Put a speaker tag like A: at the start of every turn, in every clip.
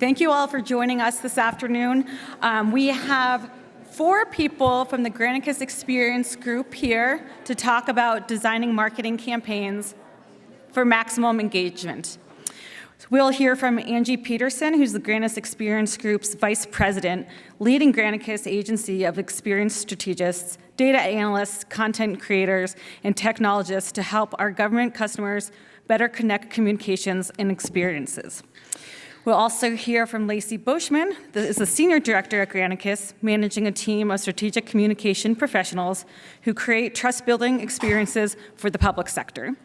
A: Thank you all for joining us this afternoon. We have 4 people from the Granicus Experience Group here to talk about designing marketing campaigns for maximum engagement. We'll hear from Angy Peterson, who's the Granicus Experience Group's Vice President, leading Granicus agency of experienced strategists, data analysts, content creators, and technologists to help our government customers better connect communications and experiences. We'll also hear from Lacy Beauchemin, who is the Senior Director at Granicus, managing a team of strategic communication professionals who create trust-building experiences for the public sector.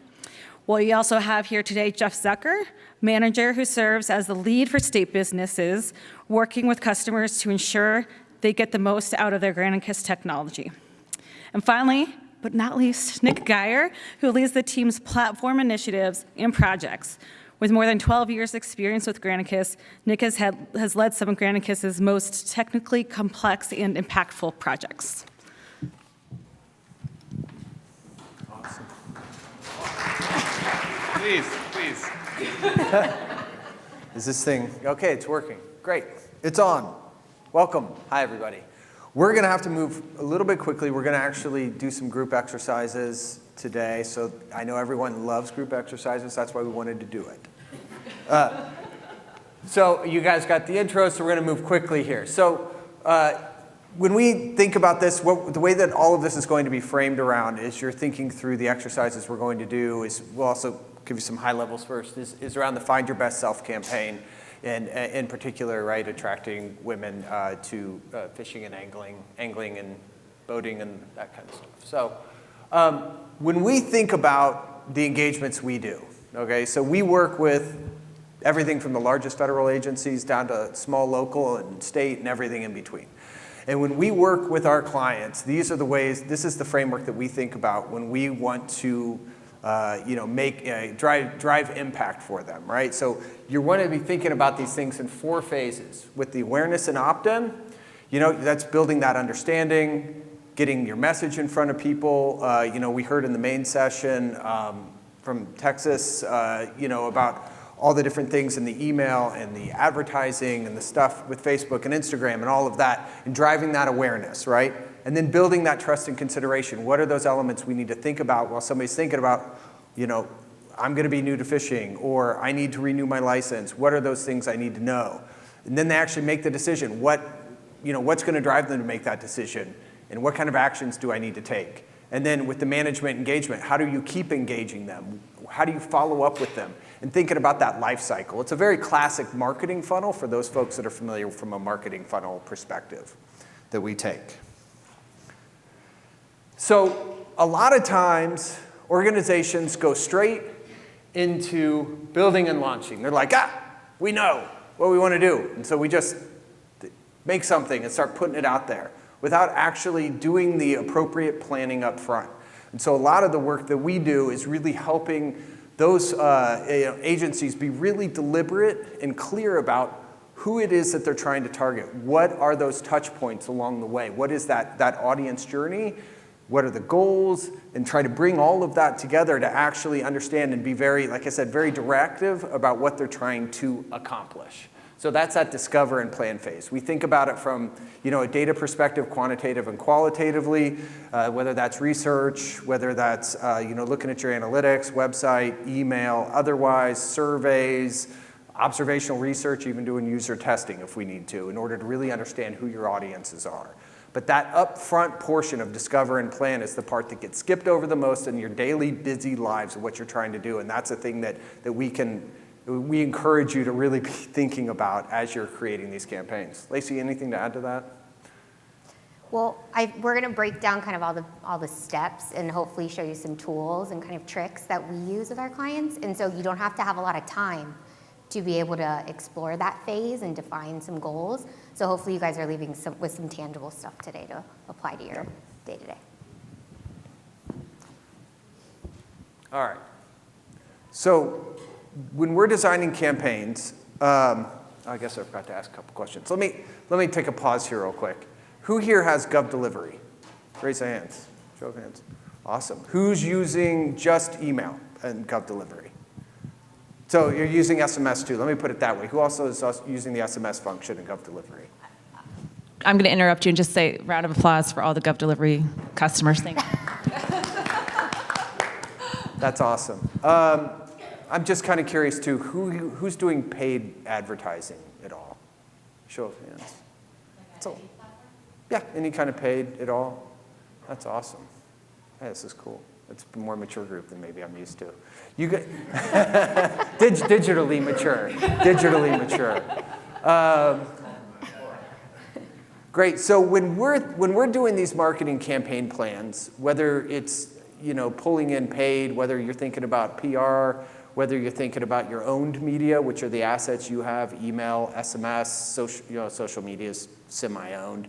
A: We also have here today Jeff Tzucker, manager who serves as the lead for state businesses, working with customers to ensure they get the most out of their Granicus technology. And finally, but not least, Nick Geier, who leads the team's platform initiatives and projects. With more than 12 years' experience with Granicus, Nick has led some of Granicus's most technically complex and impactful projects.
B: Awesome. Please. Is this thing, okay, it's working. Great, it's on. Welcome, hi everybody. We're gonna have to move a little bit quickly. We're gonna actually do some group exercises today. So I know everyone loves group exercises, that's why we wanted to do it. So you guys got the intro, so we're gonna move quickly here. So when we think about this, the way that all of this is going to be framed around is you're thinking through the exercises we're going to do is, we'll also give you some high levels first, is around the Find Your Best Self campaign, and in particular, right, attracting women to fishing and angling and boating and that kind of stuff. So when we think about the engagements we do, okay, so we work with everything from the largest federal agencies down to small local and state and everything in between. And when we work with our clients, these are the ways, this is the framework that we think about when we want to drive impact for them, right? So you want to be thinking about these things in 4 phases. With the awareness and opt-in, that's building that understanding, getting your message in front of people. We heard in the main session from Texas, about all the different things in the email and the advertising and the stuff with Facebook and Instagram and all of that, and driving that awareness, right? And then building that trust and consideration. What are those elements we need to think about while somebody's thinking about, I'm gonna be new to fishing, or I need to renew my license. What are those things I need to know? And then they actually make the decision. What's gonna drive them to make that decision? And what kind of actions do I need to take? And then with the management engagement, how do you keep engaging them? How do you follow up with them? And thinking about that life cycle. It's a very classic marketing funnel for those folks that are familiar from a marketing funnel perspective that we take. So a lot of times, organizations go straight into building and launching. They're like, we know what we want to do. And so we just make something and start putting it out there without actually doing the appropriate planning up front. And so a lot of the work that we do is really helping those agencies be really deliberate and clear about who it is that they're trying to target. What are those touch points along the way? What is that audience journey? What are the goals? And try to bring all of that together to actually understand and be very, like I said, very directive about what they're trying to accomplish. So that's that discover and plan phase. We think about it from a data perspective, quantitative and qualitatively, whether that's research, whether that's looking at your analytics, website, email, otherwise, surveys, observational research, even doing user testing if we need to, in order to really understand who your audiences are. But that upfront portion of discover and plan is the part that gets skipped over the most in your daily busy lives of what you're trying to do. And that's a thing that we encourage you to really be thinking about as you're creating these campaigns. Lacy, anything to add to that?
C: Well, we're going to break down kind of all the steps and hopefully show you some tools and kind of tricks that we use with our clients. And so you don't have to have a lot of time to be able to explore that phase and define some goals. So hopefully you guys are leaving with some tangible stuff today to apply to your day-to-day.
B: All right. So when we're designing campaigns, I guess I forgot to ask a couple questions. Let me take a pause here real quick. Who here has Gov Delivery? Raise your hands. Show of hands. Awesome. Who's using just email and Gov Delivery? So you're using SMS too. Let me put it that way. Who also is using the SMS function in GovDelivery?
D: I'm going to interrupt you and just say round of applause for all the GovDelivery customers. Thank you.
B: That's awesome. I'm just kind of curious too, who's doing paid advertising at all? Show of hands. So, yeah, any kind of paid at all? That's awesome. Yeah, this is cool. It's a more mature group than maybe I'm used to. You get digitally mature. Digitally mature. Great. So when we're doing these marketing campaign plans, whether it's pulling in paid, whether you're thinking about PR, whether you're thinking about your owned media, which are the assets you have, email, SMS, social media is semi-owned,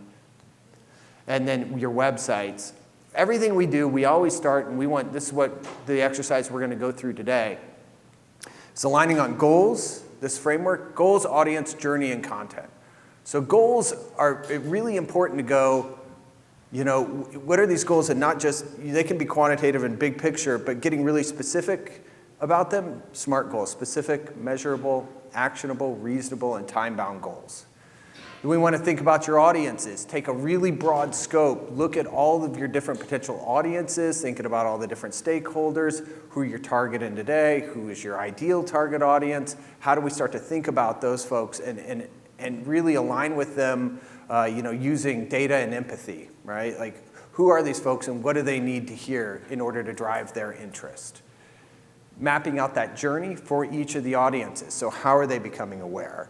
B: and then your websites. Everything we do, we always start, and this is what the exercise we're going to go through today. It's aligning on goals, this framework, goals, audience, journey, and content. So goals are really important to go, what are these goals? And not just, they can be quantitative and big picture, but getting really specific about them, SMART goals, specific, measurable, actionable, reasonable, and time-bound goals. We want to think about your audiences. Take a really broad scope. Look at all of your different potential audiences, thinking about all the different stakeholders, who you're targeting today, who is your ideal target audience. How do we start to think about those folks and really align with them, using data and empathy, right? Like, who are these folks and what do they need to hear in order to drive their interest? Mapping out that journey for each of the audiences. So how are they becoming aware?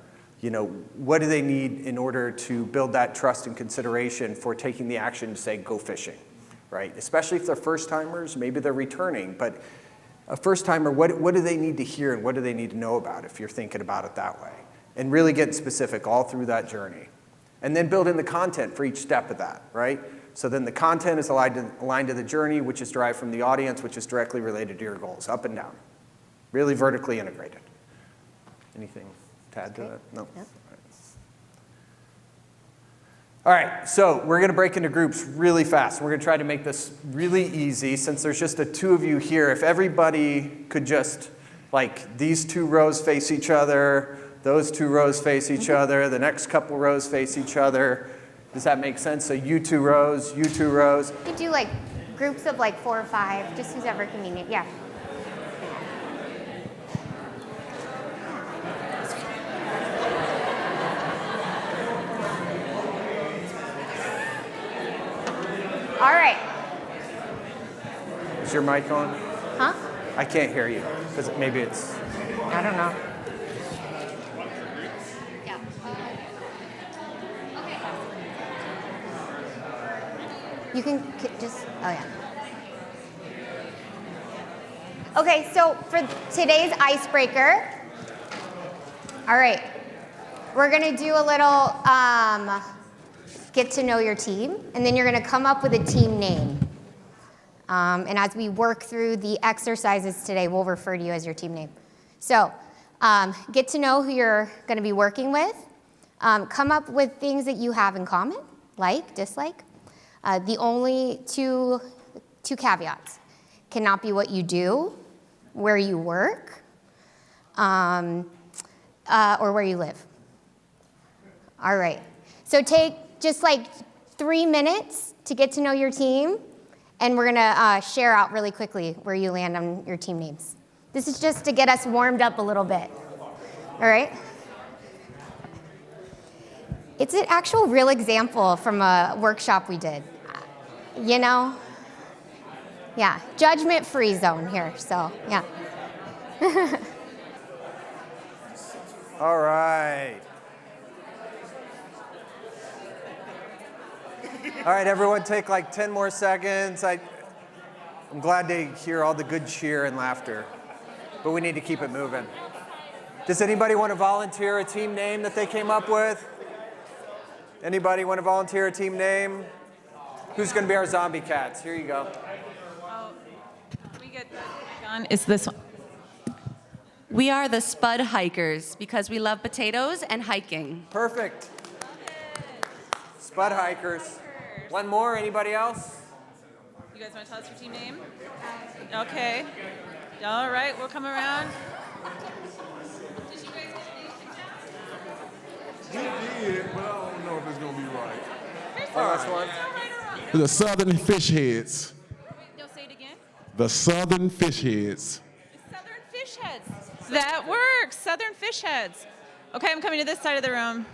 B: What do they need in order to build that trust and consideration for taking the action to say, go fishing, right? Especially if they're first timers, maybe they're returning, but a first timer, what do they need to hear and what do they need to know about if you're thinking about it that way? And really get specific all through that journey. And then build in the content for each step of that, right? So then the content is aligned to the journey, which is derived from the audience, which is directly related to your goals, up and down. Really vertically integrated. Anything to add to that? No?
C: Yep.
B: All right, so we're going to break into groups really fast. We're going to try to make this really easy. Since there's just the two of you here, if everybody could just, these two rows face each other, those two rows face each other, the next couple rows face each other. Does that make sense? So you two rows, you two rows.
C: You could do groups of 4 or 5, just who's ever convenient. Yeah. All right.
B: Is your mic on?
C: Huh?
B: I can't hear you, because maybe it's...
C: I don't know. Yeah. Okay. You can just, oh yeah. Okay, so for today's icebreaker, all right, we're gonna do a little get to know your team, and then you're gonna come up with a team name. And as we work through the exercises today, we'll refer to you as your team name. So get to know who you're gonna be working with. Come up with things that you have in common, like, dislike. The only two caveats cannot be what you do, where you work, or where you live. All right, so take just 3 minutes to get to know your team, and we're gonna share out really quickly where you land on your team names. This is just to get us warmed up a little bit, all right? It's an actual real example from a workshop we did. Yeah, judgment-free zone here, so yeah.
B: All right. All right, everyone take 10 more seconds. I'm glad to hear all the good cheer and laughter, but we need to keep it moving. Does anybody want to volunteer a team name that they came up with? Anybody want to volunteer a team name? Who's going to be our zombie cats? Here you go.
D: We get John, is this one?
E: We are the Spud Hikers because we love potatoes and hiking.
B: Perfect. Spud Hikers. One more, anybody else?
D: You guys want to tell us your team name? Okay. All right, we'll come around.
B: Last one.
F: The Southern Fish Heads.
D: You'll say it again?
F: The Southern Fish Heads.
D: Southern Fish Heads. That works. Southern Fish Heads. Okay, I'm coming to this side of the room.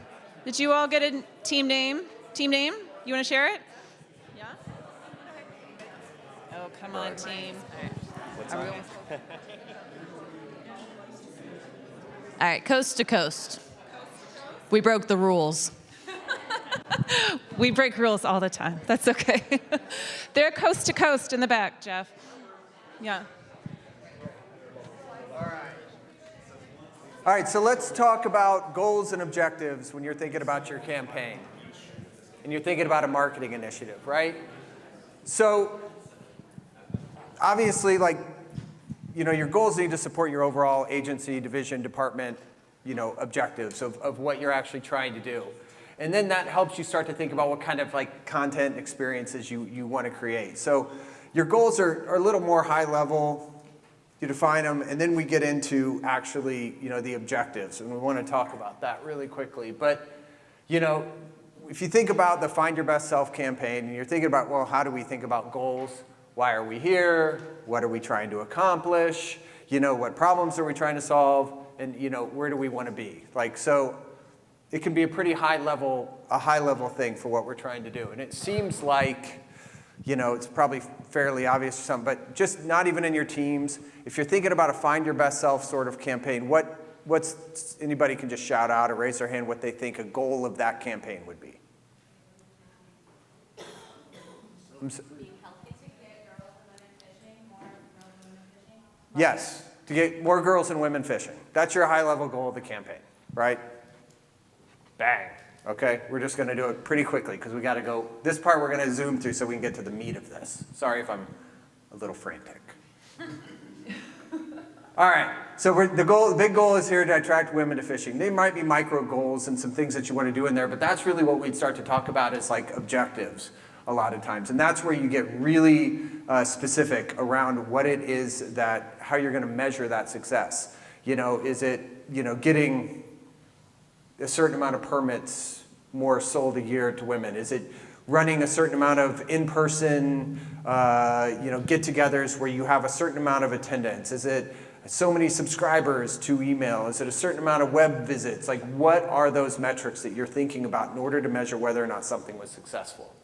D: Did you all get a team name? Team name? You want to share it? Yeah? Oh, come on, team. All right. All right, coast to coast. We broke the rules. We break rules all the time. That's okay. They're coast to coast in the back, Jeff. Yeah.
B: All right, so let's talk about goals and objectives when you're thinking about your campaign and you're thinking about a marketing initiative, right? So obviously, like, your goals need to support your overall agency, division, department, objectives of what you're actually trying to do. And then that helps you start to think about what kind of like content experiences you want to create. So your goals are a little more high level. You define them, and then we get into actually, the objectives, and we want to talk about that really quickly. But, if you think about the Find Your Best Self campaign, and you're thinking about, well, how do we think about goals? Why are we here? What are we trying to accomplish? What problems are we trying to solve? And, where do we want to be? So it can be a pretty high level thing for what we're trying to do. And it seems like, it's probably fairly obvious to some, but just not even in your teams. If you're thinking about a Find Your Best Self sort of campaign, what's anybody can just shout out or raise their hand what they think a goal of that campaign would be? Yes, to get more girls and women fishing. That's your high-level goal of the campaign, right? Bang. Okay, we're just going to do it pretty quickly because we got to go. This part we're going to zoom through so we can get to the meat of this. Sorry if I'm a little frantic. All right, so the big goal is here to attract women to fishing. They might be micro goals and some things that you want to do in there, but that's really what we'd start to talk about is like objectives a lot of times. And that's where you get really specific around what it is how you're going to measure that success. Is it, getting a certain amount of permits more sold a year to women? Is it running a certain amount of in-person, get-togethers where you have a certain amount of attendance? Is it so many subscribers to email? Is it a certain amount of web visits? Like, what are those metrics that you're thinking about in order to measure whether or not something was successful?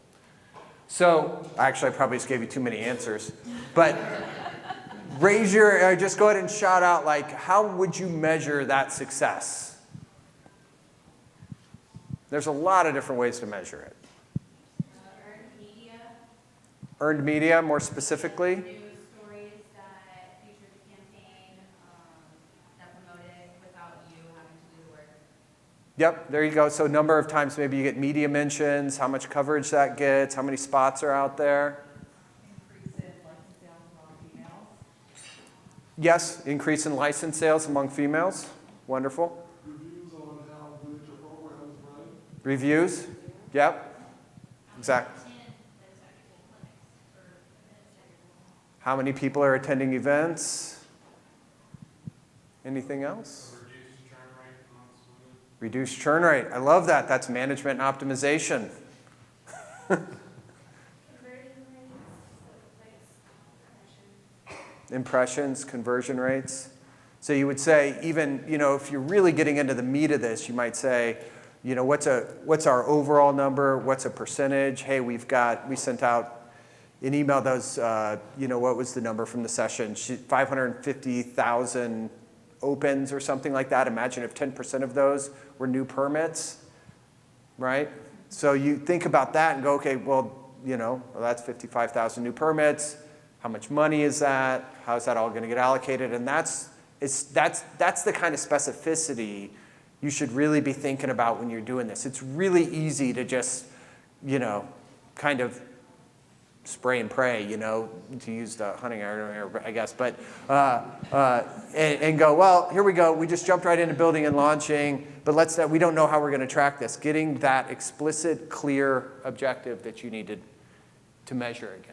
B: So, actually, I probably just gave you too many answers, but just go ahead and shout out, like, how would you measure that success? There's a lot of different ways to measure it.
C: Earned media.
B: Earned media, more specifically?
C: News stories that featured the campaign, that promoted without you having to do the work.
B: Yep, there you go. So number of times maybe you get media mentions, how much coverage that gets, how many spots are out there.
G: Increase in license sales among females.
B: Yes, increase in license sales among females. Wonderful.
F: Reviews on how good your program is running.
B: Reviews. Yep. Exactly. How many people are attending events? Anything else? Reduced churn rate. I love that. That's management optimization. Impressions, conversion rates. So you would say, even, if you're really getting into the meat of this, you might say, what's our overall number? What's a percentage? Hey, we sent out an email that was, what was the number from the session? 550,000 opens or something like that. Imagine if 10% of those were new permits, right? So you think about that and go, okay, well, that's 55,000 new permits. How much money is that? How's that all going to get allocated? And that's the kind of specificity you should really be thinking about when you're doing this. It's really easy to just, kind of spray and pray, to use the hunting area, I guess, but and go, well, here we go. We just jumped right into building and launching, but we don't know how we're going to track this. Getting that explicit, clear objective that you needed to measure against.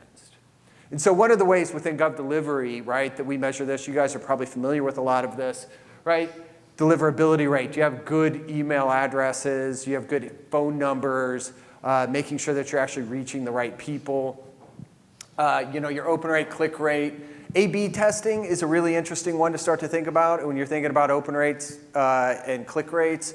B: And so one of the ways within GovDelivery, right, that we measure this, you guys are probably familiar with a lot of this, right? Deliverability rate. Do you have good email addresses? Do you have good phone numbers? making sure that you're actually reaching the right people. Your open rate, click rate. A/B testing is a really interesting one to start to think about when you're thinking about open rates and click rates.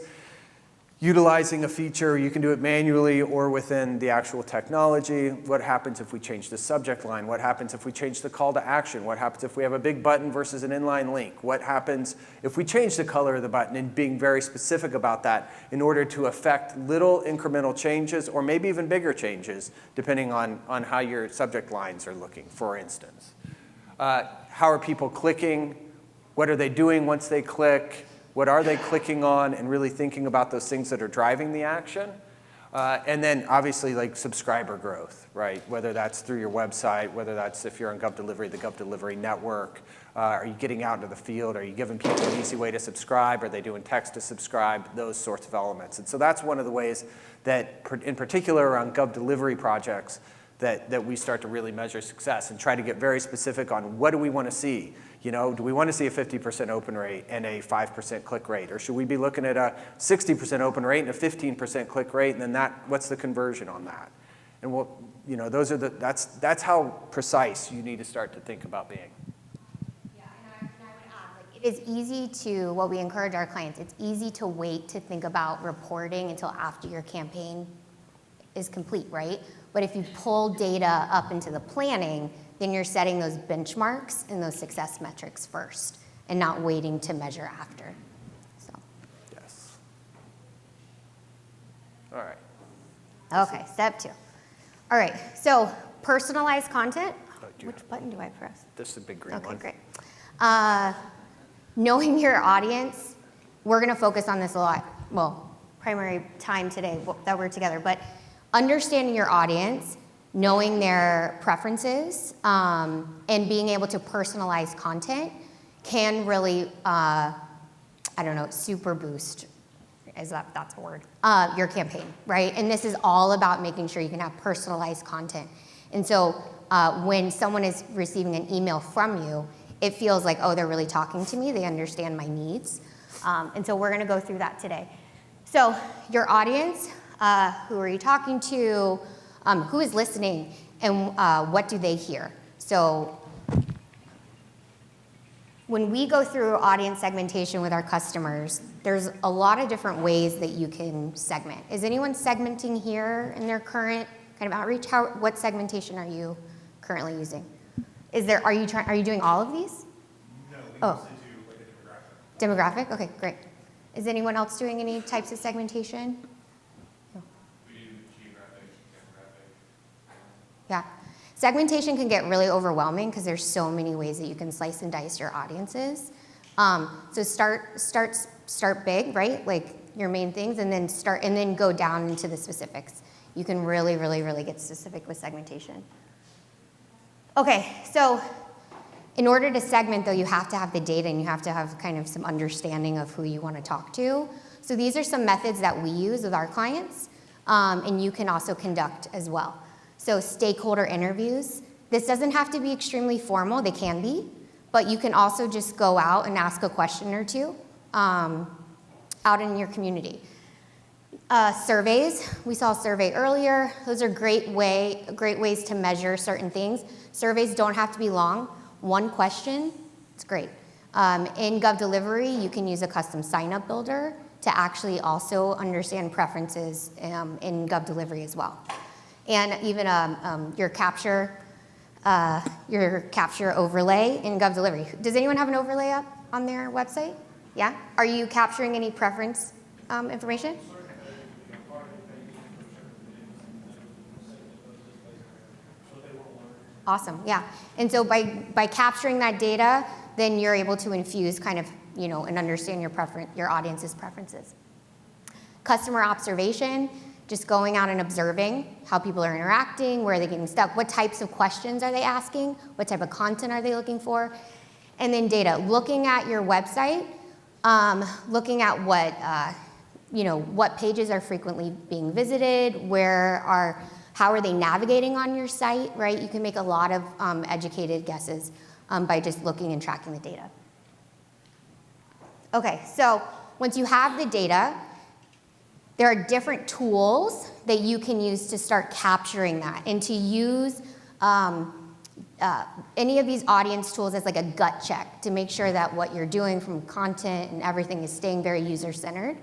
B: Utilizing a feature, you can do it manually or within the actual technology. What happens if we change the subject line? What happens if we change the call to action? What happens if we have a big button versus an inline link? What happens if we change the color of the button, and being very specific about that in order to affect little incremental changes or maybe even bigger changes depending on how your subject lines are looking, for instance. How are people clicking? What are they doing once they click? What are they clicking on, and really thinking about those things that are driving the action. And then obviously like subscriber growth, right? Whether that's through your website, whether that's if you're on GovDelivery, the GovDelivery network. Are you getting out into the field? Are you giving people an easy way to subscribe? Are they doing text to subscribe? Those sorts of elements. And so that's one of the ways that, in particular around GovDelivery projects, that we start to really measure success and try to get very specific on what do we want to see. Do we want to see a 50% open rate and a 5% click rate? Or should we be looking at a 60% open rate and a 15% click rate, and then what's the conversion on that? And that's how precise you need to start to think about being.
C: Yeah, and I would add, it is easy to, what we encourage our clients, it's easy to wait to think about reporting until after your campaign is complete, right? But if you pull data up into the planning, then you're setting those benchmarks and those success metrics first and not waiting to measure after. So.
B: Yes. All right.
C: Okay, step 2. All right, so personalized content. Which button do I press?
B: This is the big green one.
C: Okay, great. Knowing your audience, we're gonna focus on this a lot. Well, primary time today that we're together, but understanding your audience, knowing their preferences, and being able to personalize content can really, super boost, that's a word, your campaign, right? And this is all about making sure you can have personalized content. And so when someone is receiving an email from you, it feels like, oh, they're really talking to me, they understand my needs. And so we're gonna go through that today. So your audience, who are you talking to? Who is listening, and what do they hear? So when we go through audience segmentation with our customers, there's a lot of different ways that you can segment. Is anyone segmenting here in their current kind of outreach? What segmentation are you currently using? Are you doing all of these?
F: No, we mostly do like a demographic.
C: Demographic? Okay, great. Is anyone else doing any types of segmentation? Yeah. Segmentation can get really overwhelming because there's so many ways that you can slice and dice your audiences. So start big, right? Like your main things, and then go down into the specifics. You can really, really, really get specific with segmentation. Okay, so in order to segment, though, you have to have the data and you have to have kind of some understanding of who you want to talk to. So these are some methods that we use with our clients, and you can also conduct as well. So stakeholder interviews. This doesn't have to be extremely formal, they can be, but you can also just go out and ask a question or two out in your community. Surveys, we saw a survey earlier. Those are great ways to measure certain things. Surveys don't have to be long. One question, it's great. In GovDelivery, you can use a custom sign-up builder to actually also understand preferences in GovDelivery as well. And even your capture overlay in GovDelivery. Does anyone have an overlay up on their website? Yeah? Are you capturing any preference information? Awesome, yeah. And so by capturing that data, then you're able to infuse kind of, and understand your audience's preferences. Customer observation, just going out and observing how people are interacting, where are they getting stuck, what types of questions are they asking, what type of content are they looking for, and then data. Looking at your website, looking at what pages are frequently being visited, how are they navigating on your site, right? You can make a lot of educated guesses by just looking and tracking the data. Okay, so once you have the data, there are different tools that you can use to start capturing that and to use any of these audience tools as like a gut check to make sure that what you're doing from content and everything is staying very user-centered.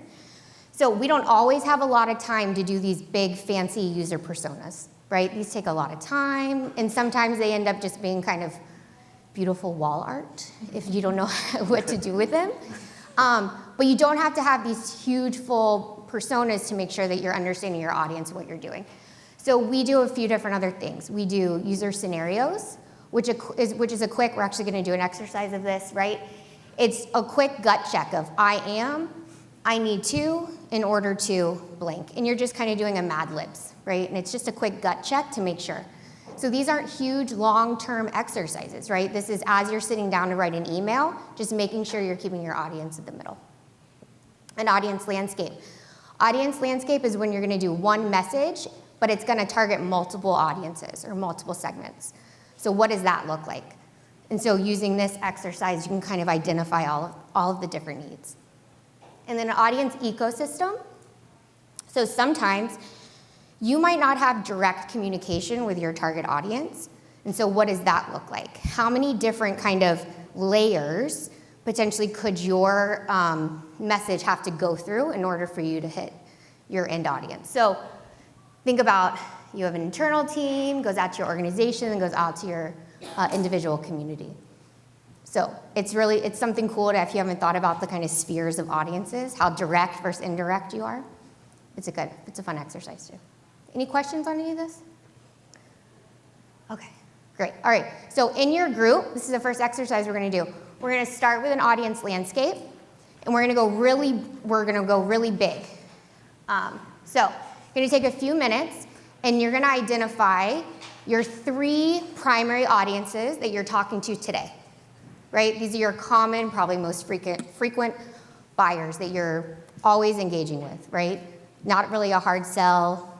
C: So we don't always have a lot of time to do these big fancy user personas, right? These take a lot of time, and sometimes they end up just being kind of beautiful wall art if you don't know what to do with them. But you don't have to have these huge full personas to make sure that you're understanding your audience and what you're doing. So we do a few different other things. We do user scenarios, which is a quick, we're actually gonna do an exercise of this, right? It's a quick gut check of I need to, in order to blank. And you're just kind of doing a Mad Libs, right? And it's just a quick gut check to make sure. So these aren't huge long-term exercises, right? This is as you're sitting down to write an email, just making sure you're keeping your audience in the middle. An audience landscape. Audience landscape is when you're gonna do one message, but it's gonna target multiple audiences or multiple segments. So what does that look like? And so using this exercise, you can kind of identify all of the different needs. And then an audience ecosystem. So sometimes you might not have direct communication with your target audience. And so what does that look like? How many different kind of layers potentially could your message have to go through in order for you to hit your end audience? So think about you have an internal team, goes out to your organization, and goes out to your individual community. So it's something cool to, if you haven't thought about the kind of spheres of audiences, how direct versus indirect you are. It's a fun exercise too. Any questions on any of this? Okay, great. All right, so in your group, this is the first exercise we're gonna do. We're gonna start with an audience landscape, and we're gonna go really big. So you're gonna take a few minutes, and you're gonna identify your 3 primary audiences that you're talking to today. Right? These are your common, probably most frequent buyers that you're always engaging with, right? Not really a hard sell,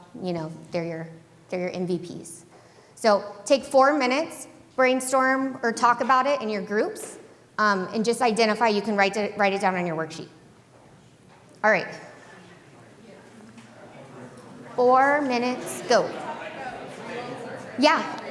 C: they're your MVPs. So take 4 minutes, brainstorm or talk about it in your groups, and just identify. You can write it down on your worksheet. All right. 4 minutes, go. Yeah.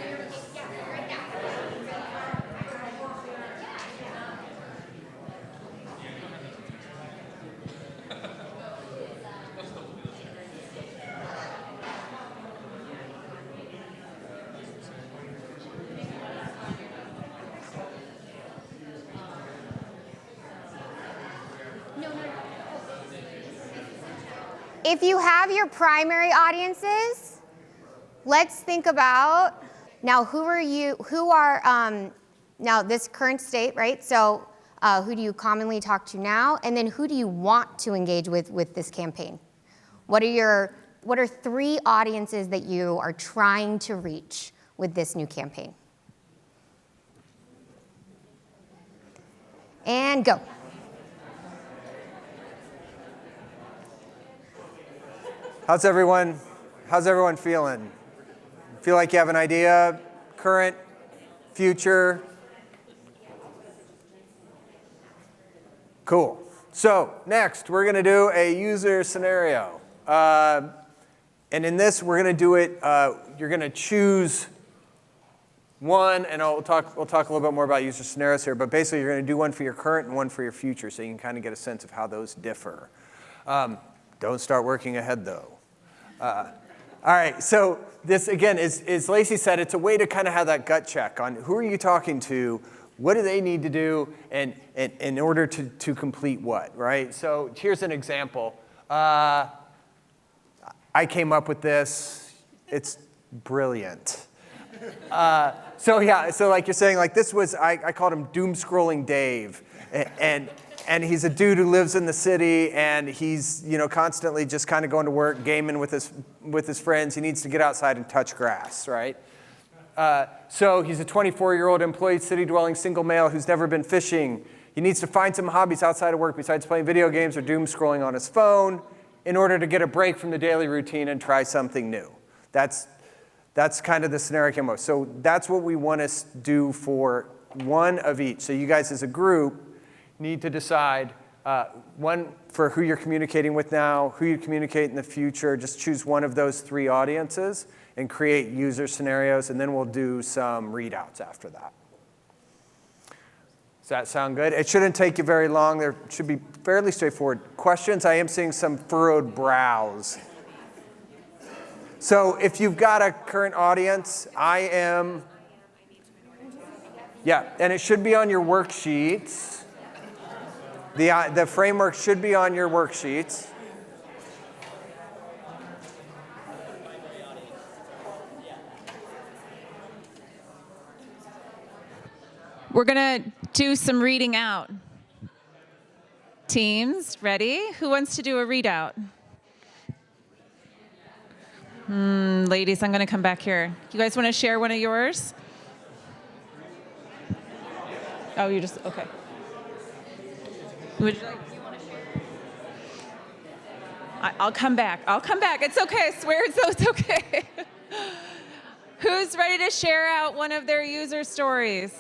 C: If you have your primary audiences, let's think about now now this current state, right? So who do you commonly talk to now? And then who do you want to engage with this campaign? What are 3 audiences that you are trying to reach with this new campaign? And go.
B: How's everyone feeling? Feel like you have an idea? Current, future? Cool. So next, we're going to do a user scenario. And in this, we're going to do it, you're going to choose one, and we'll talk a little bit more about user scenarios here, but basically you're going to do one for your current and one for your future, so you can kind of get a sense of how those differ. Don't start working ahead, though. All right, so this, again, as Lacy said, it's a way to kind of have that gut check on who are you talking to, what do they need to do, and in order to complete what, right? So here's an example. I came up with this. It's brilliant. So like you're saying, like this was, I called him Doom Scrolling Dave, and he's a dude who lives in the city, and he's constantly just kind of going to work, gaming with his friends. He needs to get outside and touch grass, right? So he's a 24-year-old employed city-dwelling single male who's never been fishing. He needs to find some hobbies outside of work besides playing video games or doom scrolling on his phone in order to get a break from the daily routine and try something new. That's kind of the scenario I came up with. So that's what we want to do for one of each. So you guys as a group need to decide one for who you're communicating with now, who you communicate in the future. Just choose one of those 3 audiences and create user scenarios, and then we'll do some readouts after that. Does that sound good? It shouldn't take you very long. There should be fairly straightforward questions. I am seeing some furrowed brows. So if you've got a current audience, yeah, and it should be on your worksheets. The framework should be on your worksheets.
D: We're going to do some reading out. Teams, ready? Who wants to do a readout? Ladies, I'm going to come back here. You guys want to share one of yours? Oh, you just, okay. Would you like, do you want to share? I'll come back. It's okay. I swear it's okay. Who's ready to share out one of their user stories?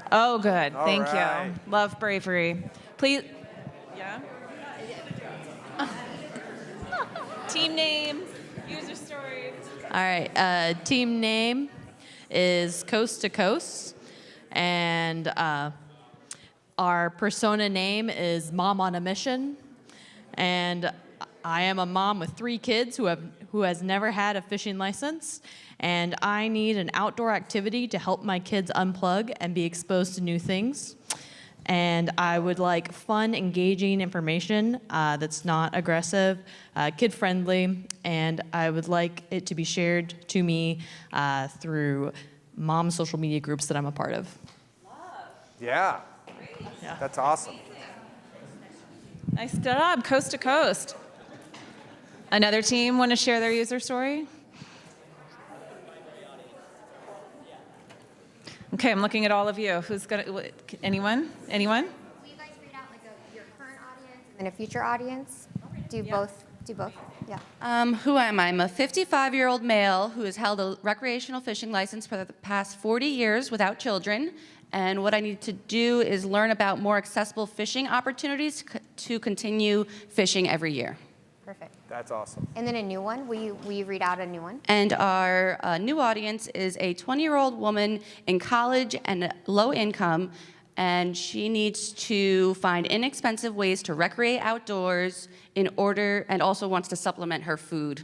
D: Oh, good. Thank you. Love bravery. Please. Yeah? Team name, user story.
E: All right. Team name is Coast to Coast. And our persona name is Mom on a Mission. And I am a mom with 3 kids who has never had a fishing license. And I need an outdoor activity to help my kids unplug and be exposed to new things. And I would like fun, engaging information that's not aggressive, kid-friendly, and I would like it to be shared to me through mom social media groups that I'm a part of.
B: Yeah. That's awesome.
D: Nice job, coast to coast. Another team want to share their user story? Okay, I'm looking at all of you. Who's gonna? Anyone? Anyone?
C: Will you guys read out like your current audience and a future audience? Do both? Yeah.
E: Who am I? I'm a 55-year-old male who has held a recreational fishing license for the past 40 years without children. And what I need to do is learn about more accessible fishing opportunities to continue fishing every year.
C: Perfect.
B: That's awesome.
C: And then a new one. Will you read out a new one?
E: And our new audience is a 20-year-old woman in college and low income, and she needs to find inexpensive ways to recreate outdoors and also wants to supplement her food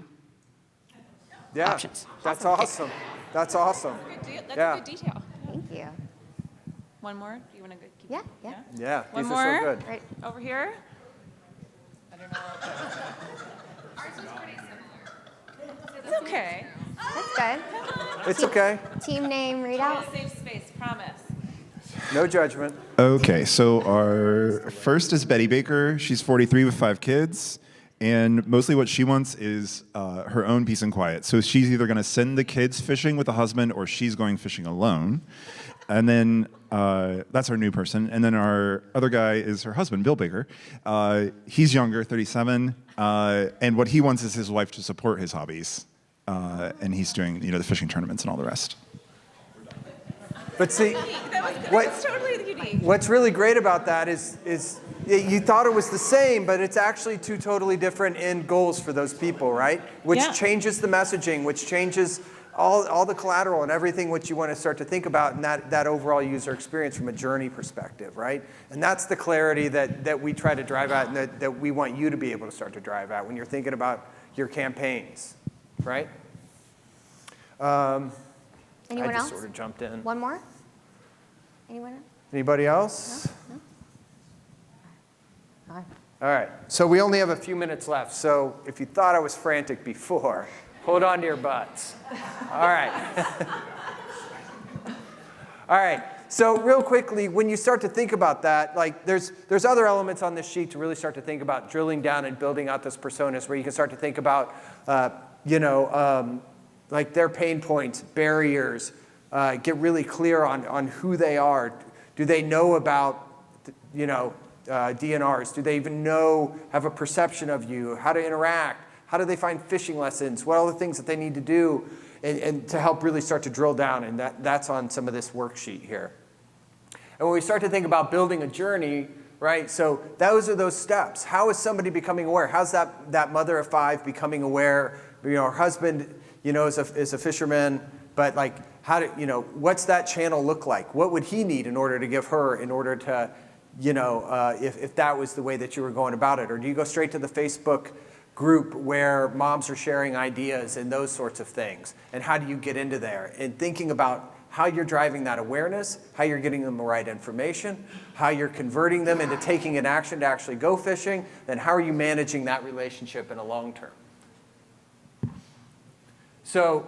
E: options.
B: That's awesome. That's awesome.
D: That's a good detail.
C: Thank you.
D: One more? Do you want to keep?
C: Yeah.
B: Yeah,
D: One
B: these
D: more?
B: are so good.
C: Right.
D: Over here? I don't know.
G: Ours is pretty similar.
D: It's okay.
C: That's good.
B: It's okay.
C: Team name readout.
D: Safe space, promise.
B: No judgment.
H: Okay, so our first is Betty Baker. She's 43 with 5 kids. And mostly what she wants is her own peace and quiet. So she's either going to send the kids fishing with the husband or she's going fishing alone. And then that's our new person. And then our other guy is her husband, Bill Baker. He's younger, 37. And what he wants is his wife to support his hobbies. And he's doing, the fishing tournaments and all the rest.
B: But see,
D: That's totally unique.
B: what's really great about that is you thought it was the same, but it's actually 2 totally different end goals for those people, right? Which changes the messaging, which changes all the collateral and everything which you want to start to think about in that overall user experience from a journey perspective, right? And that's the clarity that we try to drive at and that we want you to be able to start to drive at when you're thinking about your campaigns, right?
C: Anyone
B: I just
C: else?
B: sort of jumped in.
C: One more? Anyone else?
B: Anybody else?
C: No?
B: All right, so we only have a few minutes left. So if you thought I was frantic before, hold on to your butts. All right. All right, so real quickly, when you start to think about that, like there's other elements on this sheet to really start to think about drilling down and building out those personas where you can start to think about, like their pain points, barriers, get really clear on who they are. Do they know about, DNRs? Do they even have a perception of you, how to interact? How do they find fishing lessons? What are all the things that they need to do and to help really start to drill down? And that's on some of this worksheet here. And when we start to think about building a journey, right, so those are those steps. How is somebody becoming aware? How's that mother of 5 becoming aware? Her husband, is a fisherman, but like, what's that channel look like? What would he need in order to give her, in order to, if that was the way that you were going about it? Or do you go straight to the Facebook group where moms are sharing ideas and those sorts of things? And how do you get into there? And thinking about how you're driving that awareness, how you're getting them the right information, how you're converting them into taking an action to actually go fishing, then how are you managing that relationship in a long term? So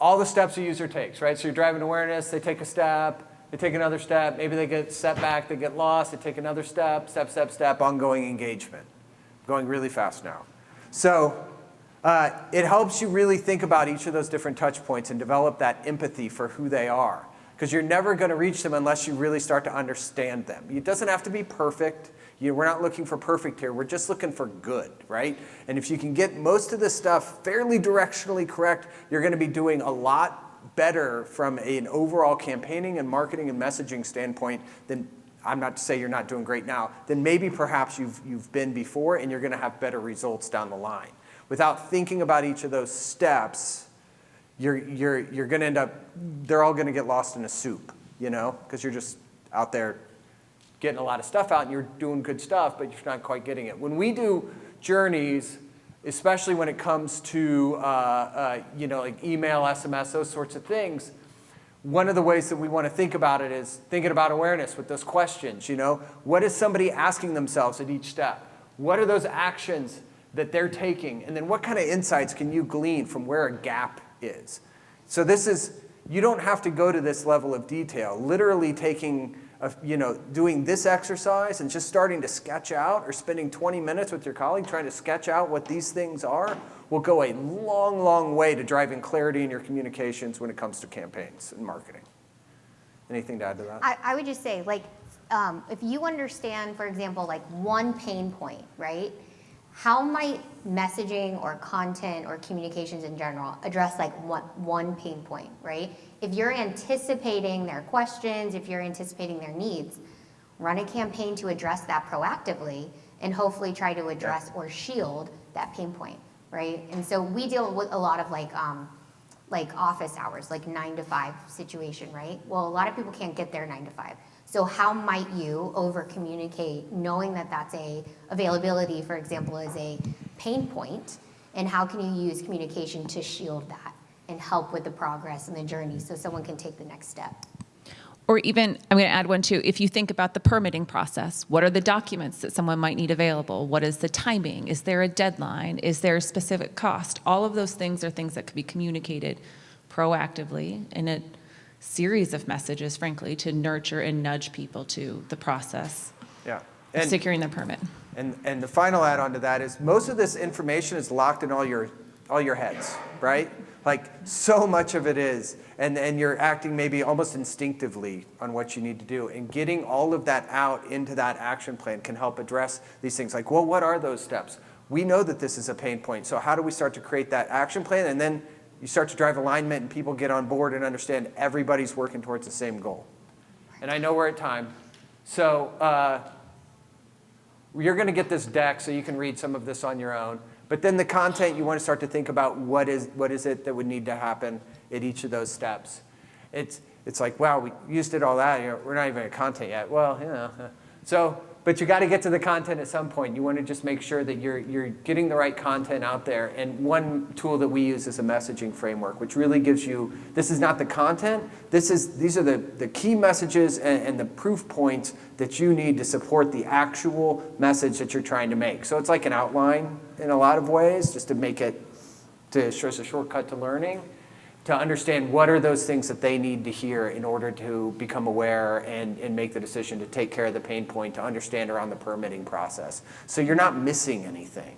B: all the steps a user takes, right? So you're driving awareness, they take a step, they take another step, maybe they get set back, they get lost, they take another step, ongoing engagement. Going really fast now. So it helps you really think about each of those different touch points and develop that empathy for who they are. Because you're never going to reach them unless you really start to understand them. It doesn't have to be perfect. We're not looking for perfect here. We're just looking for good, right? And if you can get most of this stuff fairly directionally correct, you're going to be doing a lot better from an overall campaigning and marketing and messaging standpoint than, I'm not to say you're not doing great now, then maybe perhaps you've been before, and you're going to have better results down the line. Without thinking about each of those steps, you're going to end up, they're all going to get lost in a soup, because you're just out there getting a lot of stuff out and you're doing good stuff, but you're not quite getting it. When we do journeys, especially when it comes to like email, SMS, those sorts of things, one of the ways that we want to think about it is thinking about awareness with those questions. What is somebody asking themselves at each step? What are those actions that they're taking? And then what kind of insights can you glean from where a gap is? So you don't have to go to this level of detail. Literally doing this exercise and just starting to sketch out, or spending 20 minutes with your colleague trying to sketch out what these things are, will go a long, long way to driving clarity in your communications when it comes to campaigns and marketing. Anything to add to that?
C: I would just say, if you understand, for example, one pain point, right? How might messaging or content or communications in general address one pain point, right? If you're anticipating their questions, if you're anticipating their needs, run a campaign to address that proactively and hopefully try to address or shield that pain point, right? And so we deal with a lot of office hours, 9 to 5 situation, right? Well, a lot of people can't get there 9 to 5. So how might you over-communicate knowing that that's a availability, for example, is a pain point, and how can you use communication to shield that and help with the progress and the journey so someone can take the next step?
D: Or even, I'm going to add one too, if you think about the permitting process, what are the documents that someone might need available? What is the timing? Is there a deadline? Is there a specific cost? All of those things are things that could be communicated proactively in a series of messages, frankly, to nurture and nudge people to the process of securing their permit.
B: And the final add-on to that is most of this information is locked in all your heads, right? So much of it is, and you're acting maybe almost instinctively on what you need to do. And getting all of that out into that action plan can help address these things what are those steps? We know that this is a pain point, so how do we start to create that action plan? And then you start to drive alignment and people get on board and understand everybody's working towards the same goal. And I know we're at time. So you're going to get this deck so you can read some of this on your own. But then the content, you want to start to think about what is it that would need to happen at each of those steps. It's wow, we used it all that. We're not even at content yet. Well, but you got to get to the content at some point. You want to just make sure that you're getting the right content out there. And one tool that we use is a messaging framework, which really gives you, this is not the content, these are the key messages and the proof points that you need to support the actual message that you're trying to make. So it's like an outline in a lot of ways, just to make it, to show us a shortcut to learning, to understand what are those things that they need to hear in order to become aware and make the decision to take care of the pain point, to understand around the permitting process. So you're not missing anything.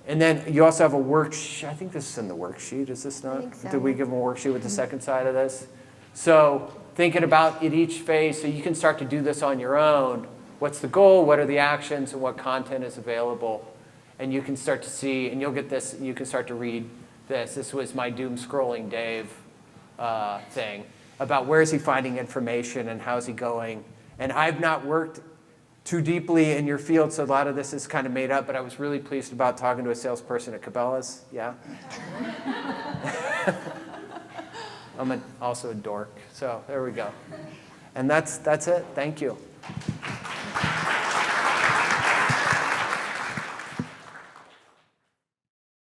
B: And then you also have a worksheet. I think this is in the worksheet, is this not?
C: I think so.
B: Did we give them a worksheet with the second side of this? So thinking about at each phase, so you can start to do this on your own. What's the goal? What are the actions? And what content is available? And you can start to see, and you'll get this, and you can start to read this. This was my doom scrolling Dave thing. about where is he finding information and how's he going. And I've not worked too deeply in your field, so a lot of this is kind of made up, but I was really pleased about talking to a salesperson at Cabela's. Yeah? I'm also a dork, so there we go. And that's it. Thank you.